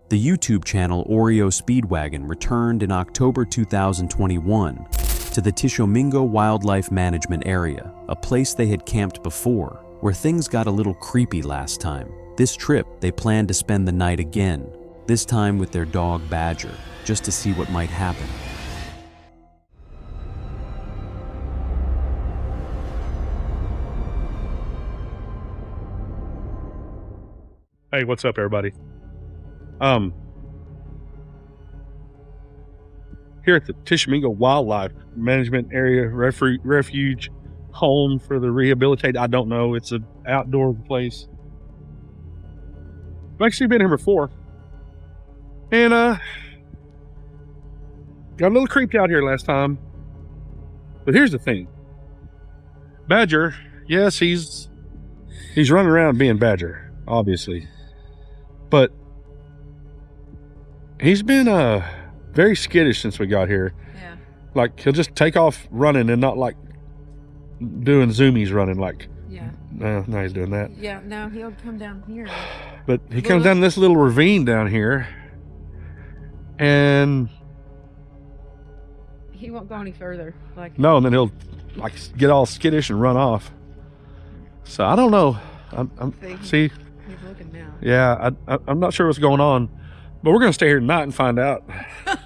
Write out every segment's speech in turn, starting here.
The YouTube channel Oreo Speedwagon returned in October 2021 to the Tishomingo Wildlife Management Area, a place they had camped before, where things got a little creepy last time. This trip, they planned to spend the night again, this time with their dog Badger, just to see what might happen. Hey, what's up, everybody? Here at the Tishomingo Wildlife Management Area Refuge Home for the Rehabilitated. I don't know. It's an outdoor place. I've actually been here before. And got a little creeped out here last time. But here's the thing. Badger, yes, he's running around being Badger, obviously. But he's been very skittish since we got here. Yeah. Like, he'll just take off running and not like doing zoomies running. Like, Yeah. no, he's doing that. Yeah, no, he'll come down here. But he comes down this little ravine down here, and He won't go any further. Like, no, and then he'll like get all skittish and run off. So I don't know. See, he's looking now. yeah, I'm not sure what's going on, but we're gonna stay here tonight and find out. Oh,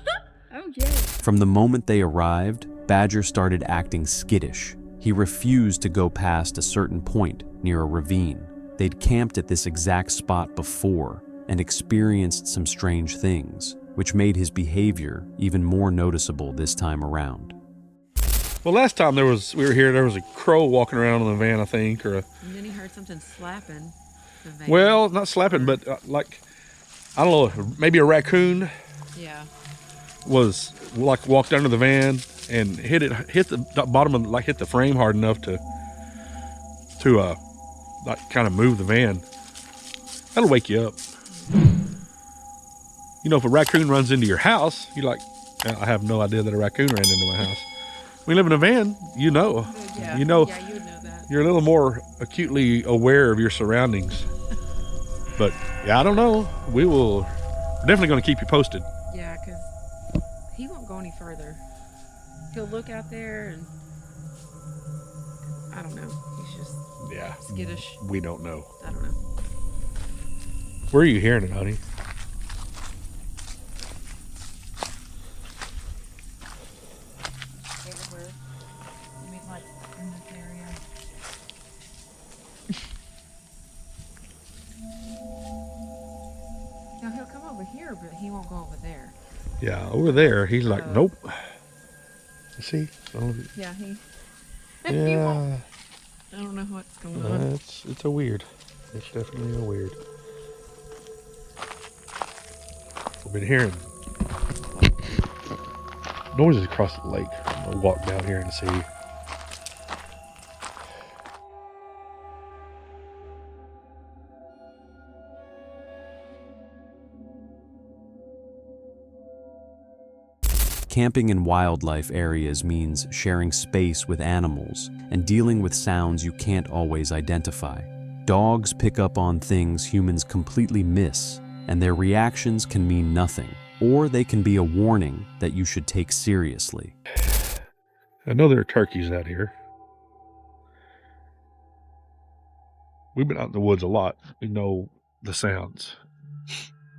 yeah. From the moment they arrived, Badger started acting skittish. He refused to go past a certain point near a ravine. They'd camped at this exact spot before and experienced some strange things, which made his behavior even more noticeable this time around. Well, last time we were here, there was a crow walking around in the van, I think, or And then he heard something slapping the van. well, not slapping, but like, I don't know, maybe a raccoon Yeah. was like walked under the van and hit the bottom of, like, hit the frame hard enough to like kind of move the van. That'll wake you up. You know, if a raccoon runs into your house, you're like, I have no idea that a raccoon ran into my house. We live in a van, you know. Yeah. You know, Yeah, you would know that. you're a little more acutely aware of your surroundings. But yeah, I don't know. We're definitely going to keep you posted. Yeah, because he won't go any further. He'll look out there and I don't know. He's just Yeah. skittish. We don't know. I don't know. Where are you hearing it, honey? Everywhere. You mean like in this area? Now he'll come over here, but he won't go over there. Yeah, over there. He's like, nope. You see? Yeah, he Yeah. I don't know what's going on. It's a weird. It's definitely a weird. We've been hearing noises across the lake. I'm gonna walk down here and see. Camping in wildlife areas means sharing space with animals and dealing with sounds you can't always identify. Dogs pick up on things humans completely miss, and their reactions can mean nothing, or they can be a warning that you should take seriously. I know there are turkeys out here. We've been out in the woods a lot. We know the sounds.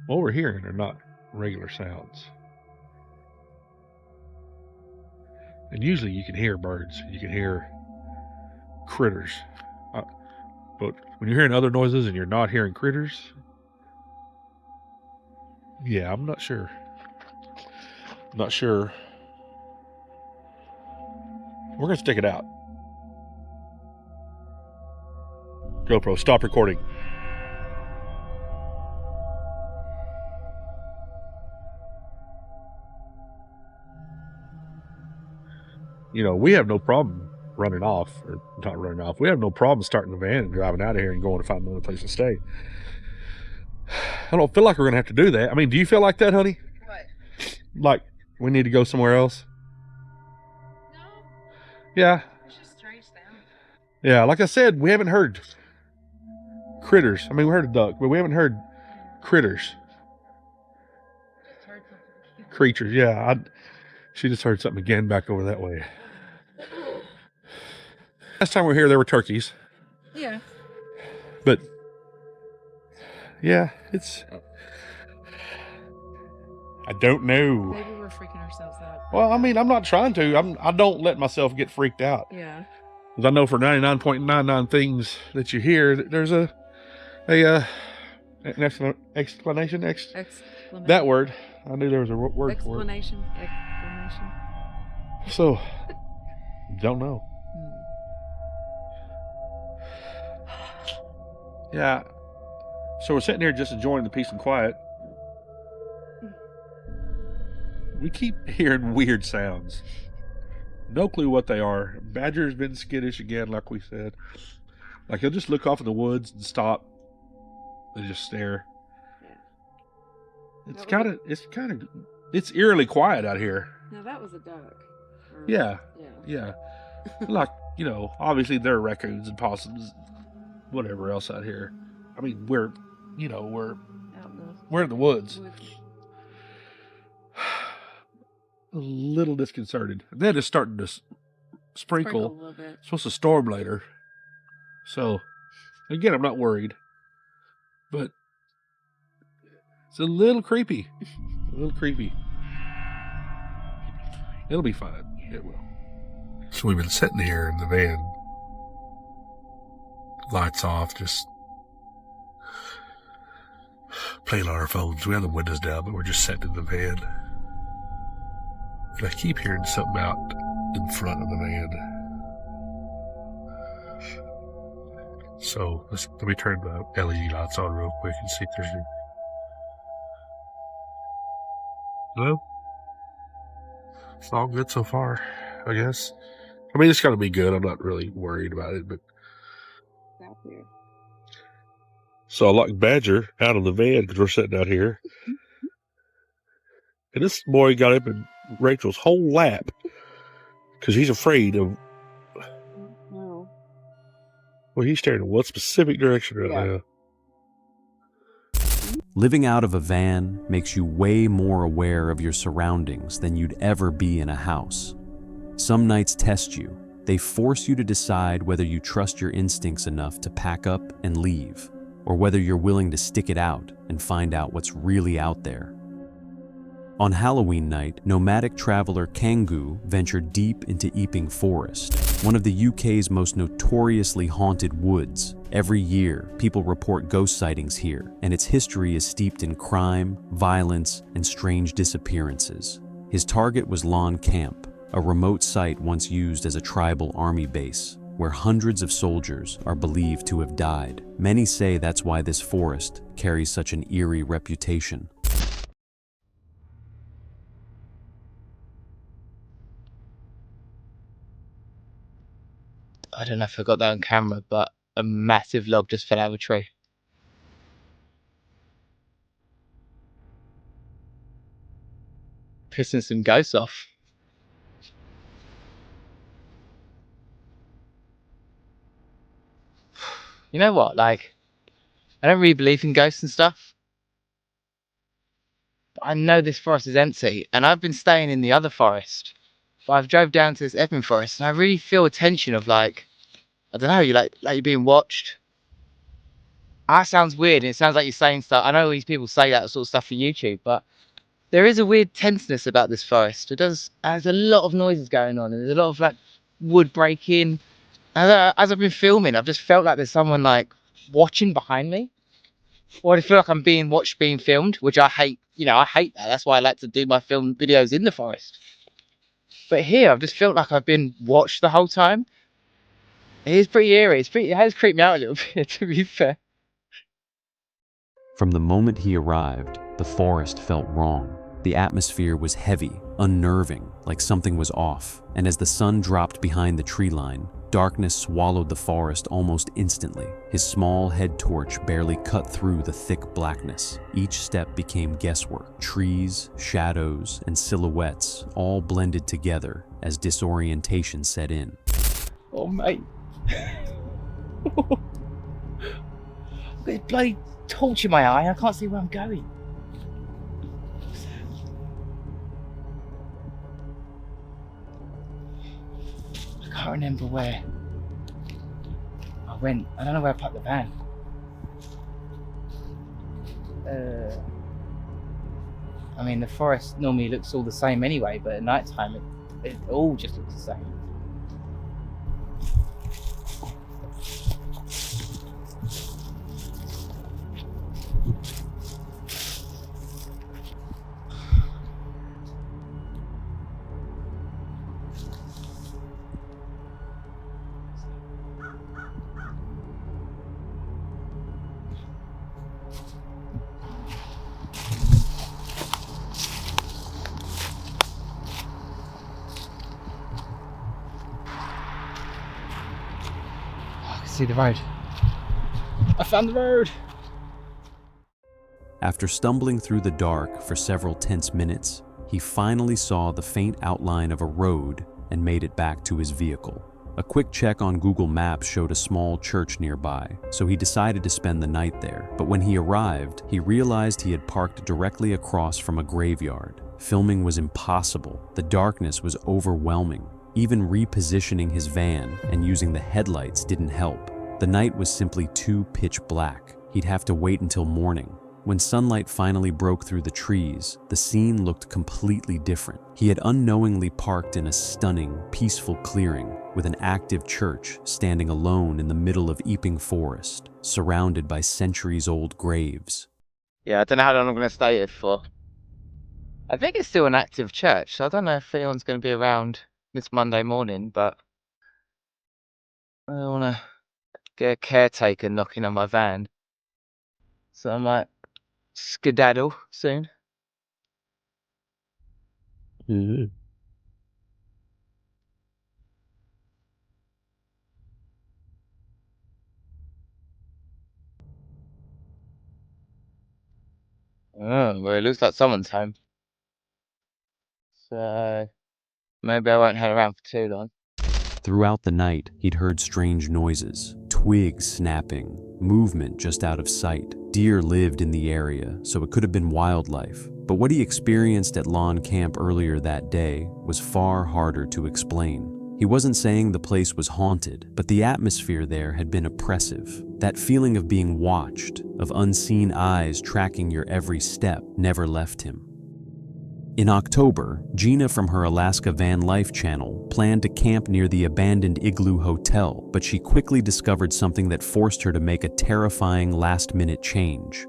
What we're hearing are not regular sounds. And usually you can hear birds, you can hear critters. But when you're hearing other noises and you're not hearing critters, yeah, I'm not sure. Not sure. We're going to stick it out. GoPro, stop recording. You know, we have no problem running off, or not running off. We have no problem starting the van and driving out of here and going to find another place to stay. I don't feel like we're going to have to do that. I mean, do you feel like that, honey? What? Like we need to go somewhere else? No. Yeah. It's just strange sound. Yeah, like I said, we haven't heard critters. I mean, we heard a duck, but we haven't heard critters. creatures. Yeah, she just heard something again back over that way. Last time we were here, there were turkeys. Yeah. But yeah, I don't know. Maybe we're freaking ourselves out. Well, I mean, I'm not trying to. I don't let myself get freaked out. Yeah. Because I know for 99.99 things that you hear, there's an explanation. That word. I knew there was a word for it. Explanation. So, don't know. Yeah. So we're sitting here just enjoying the peace and quiet. We keep hearing weird sounds. No clue what they are. Badger's been skittish again, like we said. Like he'll just look off in the woods and stop and just stare. Yeah. It's eerily quiet out here. Now that was a duck. Yeah. Like, obviously there are raccoons and possums, whatever else out here. I mean, we're in the woods. A little disconcerted. And then it's starting to sprinkle. A little bit. It's supposed to storm later. So, again, I'm not worried. But it's a little creepy. It'll be fine. Yeah. It will. So we've been sitting here in the van. Lights off, just playing on our phones. We have the windows down, but we're just sitting in the van. And I keep hearing something out in front of the van. So let me turn the LED lights on real quick and see if there's any. Hello? It's all good so far, I guess. I mean, it's got to be good. I'm not really worried about it, but. Out here. So I locked Badger out of the van because we're sitting out here. And this boy got up in Rachel's whole lap because he's afraid of. No. Well, he's staring in what specific direction right now? Living out of a van makes you way more aware of your surroundings than you'd ever be in a house. Some nights test you. They force you to decide whether you trust your instincts enough to pack up and leave, or whether you're willing to stick it out and find out what's really out there. On Halloween night, nomadic traveler Kangu ventured deep into Epping Forest, one of the UK's most notoriously haunted woods. Every year, people report ghost sightings here, and its history is steeped in crime, violence, and strange disappearances. His target was Lawn Camp, a remote site once used as a tribal army base, where hundreds of soldiers are believed to have died. Many say that's why this forest carries such an eerie reputation. I don't know if I got that on camera, but a massive log just fell out of a tree. Pissing some ghosts off. You know what, like, I don't really believe in ghosts and stuff. But I know this forest is empty, and I've been staying in the other forest. But I've drove down to this Epping forest, and I really feel a tension of like, I don't know, you like you're being watched. That sounds weird, and it sounds like you're saying stuff. I know these people say that sort of stuff for YouTube, but there is a weird tenseness about this forest. There's a lot of noises going on, and there's a lot of like wood breaking. And as I've been filming, I've just felt like there's someone like watching behind me. Or I feel like I'm being watched, being filmed, which I hate. I hate that. That's why I like to do my film videos in the forest. But here, I've just felt like I've been watched the whole time. It is pretty eerie. It has creeped me out a little bit, to be fair. From the moment he arrived, the forest felt wrong. The atmosphere was heavy, unnerving, like something was off. And as the sun dropped behind the tree line, darkness swallowed the forest almost instantly. His small head torch barely cut through the thick blackness. Each step became guesswork. Trees, shadows, and silhouettes all blended together as disorientation set in. Oh, mate. I've got a bloody torch in my eye. I can't see where I'm going. can't remember where I went. I don't know where I parked the van. I mean, the forest normally looks all the same anyway, but at night time it all just looks the same. See the road. I found the road. After stumbling through the dark for several tense minutes, he finally saw the faint outline of a road and made it back to his vehicle. A quick check on Google Maps showed a small church nearby, so he decided to spend the night there. But when he arrived, he realized he had parked directly across from a graveyard. Filming was impossible. The darkness was overwhelming. Even repositioning his van and using the headlights didn't help. The night was simply too pitch black. He'd have to wait until morning. When sunlight finally broke through the trees, the scene looked completely different. He had unknowingly parked in a stunning, peaceful clearing with an active church standing alone in the middle of Epping forest, surrounded by centuries-old graves. Yeah, I don't know how long I'm going to stay here for. I think it's still an active church, so I don't know if anyone's going to be around this Monday morning, but I don't want to get a caretaker knocking on my van. So I might skedaddle soon. Mm-hmm. Oh, well, it looks like someone's home. So maybe I won't hang around for too long. Throughout the night, he'd heard strange noises, twigs snapping, movement just out of sight. Deer lived in the area, so it could have been wildlife. But what he experienced at lawn camp earlier that day was far harder to explain. He wasn't saying the place was haunted, but the atmosphere there had been oppressive. That feeling of being watched, of unseen eyes tracking your every step, never left him. In October, Gina from her Alaska Van Life channel planned to camp near the abandoned Igloo Hotel, but she quickly discovered something that forced her to make a terrifying last-minute change.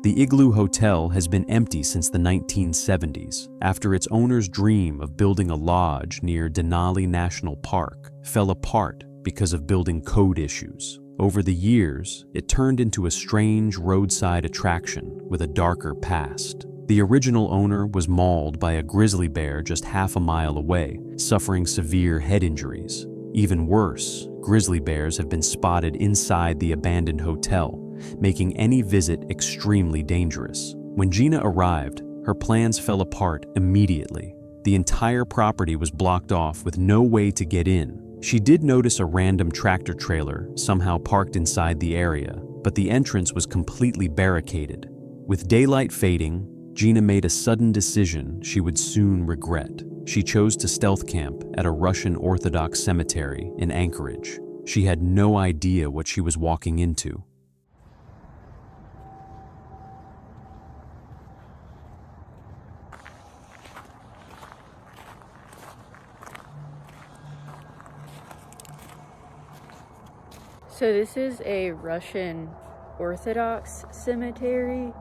The Igloo Hotel has been empty since the 1970s, after its owner's dream of building a lodge near Denali National Park fell apart because of building code issues. Over the years, it turned into a strange roadside attraction with a darker past. The original owner was mauled by a grizzly bear just half a mile away, suffering severe head injuries. Even worse, grizzly bears have been spotted inside the abandoned hotel, making any visit extremely dangerous. When Gina arrived, her plans fell apart immediately. The entire property was blocked off with no way to get in. She did notice a random tractor trailer somehow parked inside the area, but the entrance was completely barricaded. With daylight fading, Gina made a sudden decision she would soon regret. She chose to stealth camp at a Russian Orthodox cemetery in Anchorage. She had no idea what she was walking into. So this is a Russian Orthodox cemetery.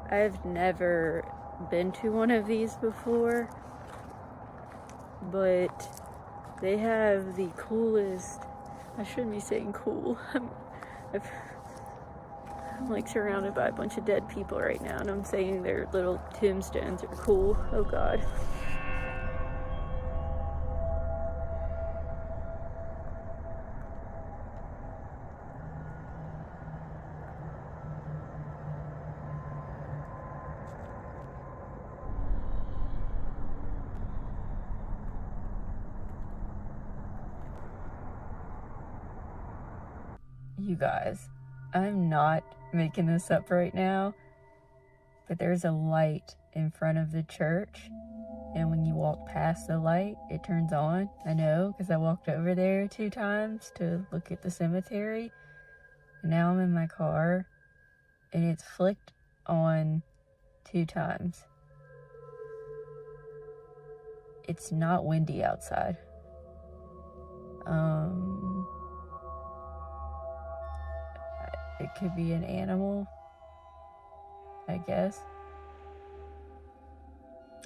I've never been to one of these before, but they have the coolest, I shouldn't be saying cool, I'm like surrounded by a bunch of dead people right now, and I'm saying their little tombstones are cool. Oh God. You guys, I'm not making this up right now, but there's a light in front of the church, And when you walk past the light, it turns on. I know, because I walked over there 2 times to look at the cemetery. And now I'm in my car, and it's flicked on 2 times. It's not windy outside. It could be an animal, I guess.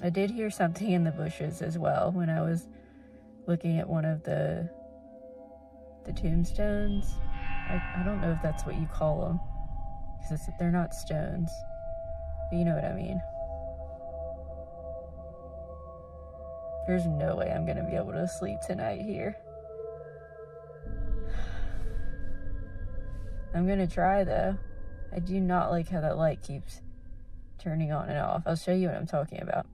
I did hear something in the bushes as well when I was looking at one of the tombstones. I don't know if that's what you call them, because they're not stones, but you know what I mean. There's no way I'm gonna be able to sleep tonight here. I'm gonna try though. I do not like how that light keeps turning on and off. I'll show you what I'm talking about.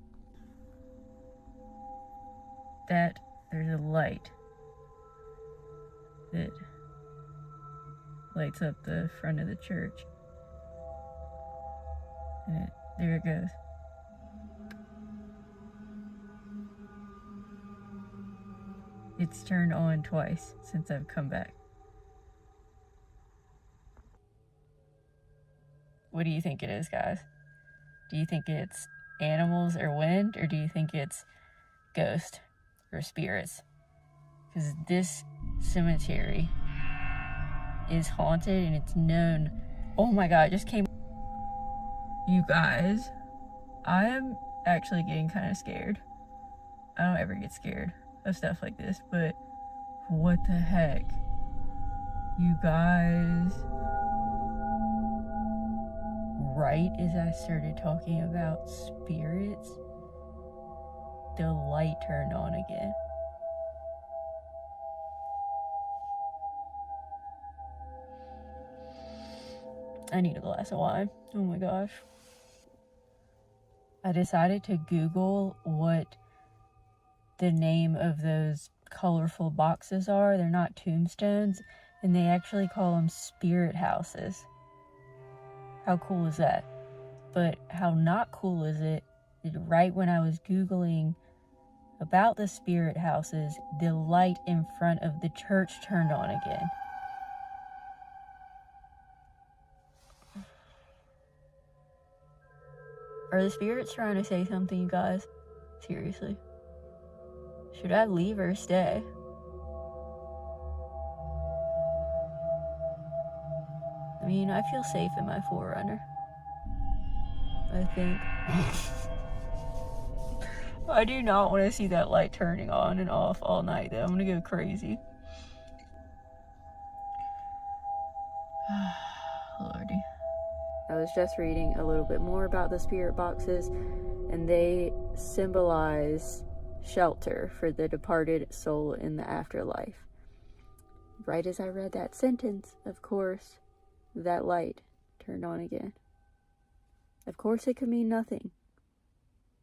There's a light that lights up the front of the church. And there it goes. It's turned on twice since I've come back. What do you think it is, guys? Do you think it's animals or wind, or do you think it's ghosts or spirits? Because this cemetery is haunted and it's known. Oh my god, it just came. You guys, I am actually getting kind of scared. I don't ever get scared of stuff like this, but what the heck? You guys. Right as I started talking about spirits, the light turned on again. I need a glass of wine. Oh my gosh. I decided to Google what the name of those colorful boxes are. They're not tombstones, and they actually call them spirit houses. How cool is that? But how not cool is it, right when I was Googling about the spirit houses, the light in front of the church turned on again. Are the spirits trying to say something, you guys? Seriously. Should I leave or stay? I mean, I feel safe in my 4Runner. I think. I do not want to see that light turning on and off all night, though. I'm gonna go crazy. Lordy. I was just reading a little bit more about the spirit boxes, and they symbolize shelter for the departed soul in the afterlife. Right as I read that sentence, of course, that light turned on again. Of course, it could mean nothing,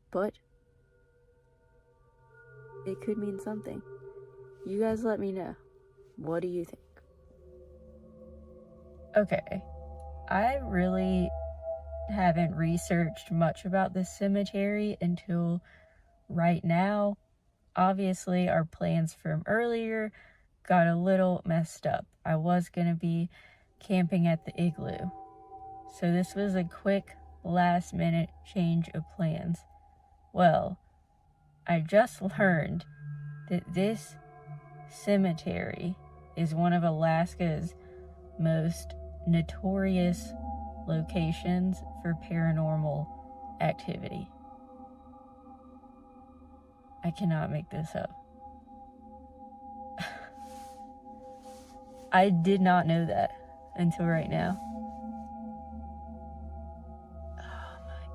but it could mean something. You guys let me know. What do you think? Okay, I really haven't researched much about this cemetery until right now. Obviously, our plans from earlier got a little messed up. I was gonna be camping at the Igloo, so this was a quick last minute change of plans. Well, I just learned that this cemetery is one of Alaska's most notorious locations for paranormal activity. I cannot make this up. I did not know that until right now. Oh my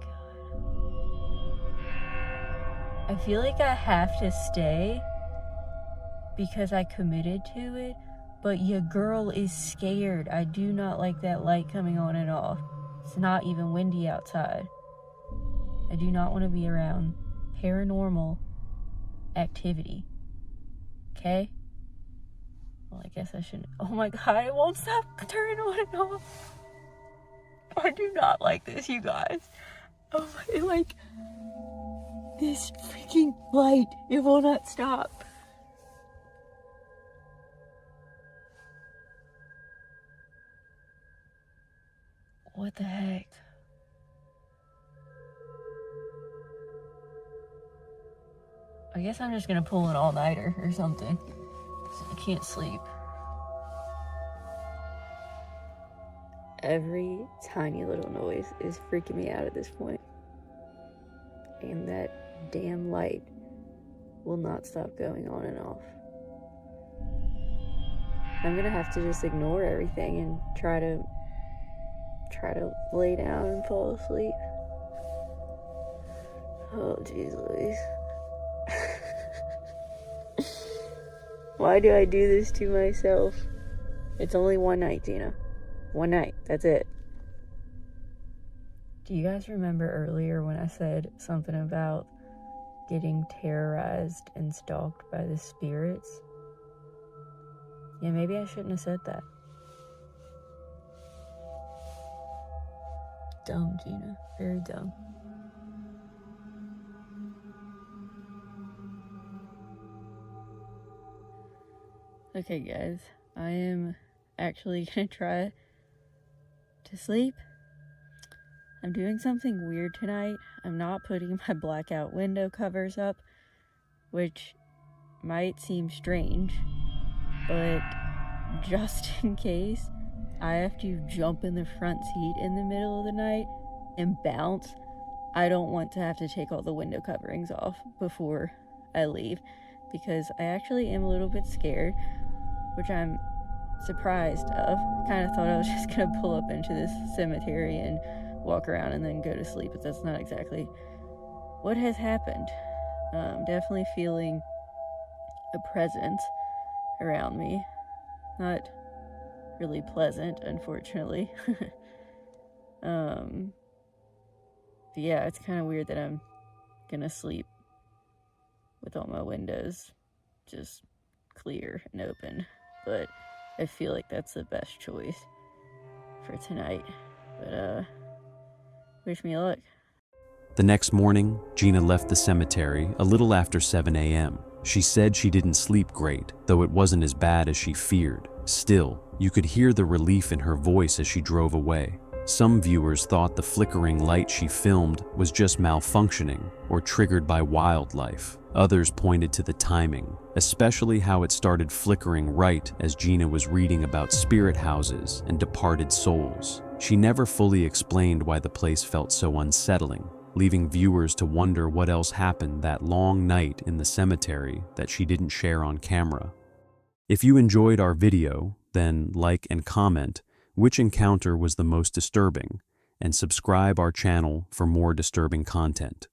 god. I feel like I have to stay because I committed to it, but your girl is scared. I do not like that light coming on and off. It's not even windy outside. I do not want to be around paranormal activity. Okay? Well, I guess I shouldn't. Oh my god, it won't stop turning on and off. I do not like this, you guys. Oh my, This freaking light, it will not stop. What the heck? I guess I'm just gonna pull an all-nighter or something. I can't sleep. Every tiny little noise is freaking me out at this point. And that damn light will not stop going on and off. I'm gonna have to just ignore everything and try to lay down and fall asleep. Oh, jeez Louise. Why do I do this to myself? It's only one night, Gina. One night, that's it. Do you guys remember earlier when I said something about getting terrorized and stalked by the spirits? Yeah, maybe I shouldn't have said that. Dumb, Gina. Very dumb. Okay, guys. I am actually gonna try to sleep. I'm doing something weird tonight. I'm not putting my blackout window covers up, which might seem strange, but just in case I have to jump in the front seat in the middle of the night and bounce, I don't want to have to take all the window coverings off before I leave, because I actually am a little bit scared, which I'm surprised of. Kind of thought I was just gonna pull up into this cemetery and walk around and then go to sleep, but that's not exactly what has happened. Definitely feeling a presence around me. Not really pleasant, unfortunately. But yeah, it's kind of weird that I'm gonna sleep with all my windows just clear and open, but I feel like that's the best choice for tonight. But wish me luck. The next morning, Gina left the cemetery a little after 7 a.m. She said she didn't sleep great, though it wasn't as bad as she feared. Still, you could hear the relief in her voice as she drove away. Some viewers thought the flickering light she filmed was just malfunctioning or triggered by wildlife. Others pointed to the timing, especially how it started flickering right as Gina was reading about spirit houses and departed souls. She never fully explained why the place felt so unsettling, leaving viewers to wonder what else happened that long night in the cemetery that she didn't share on camera. If you enjoyed our video, then like and comment which encounter was the most disturbing, and subscribe our channel for more disturbing content.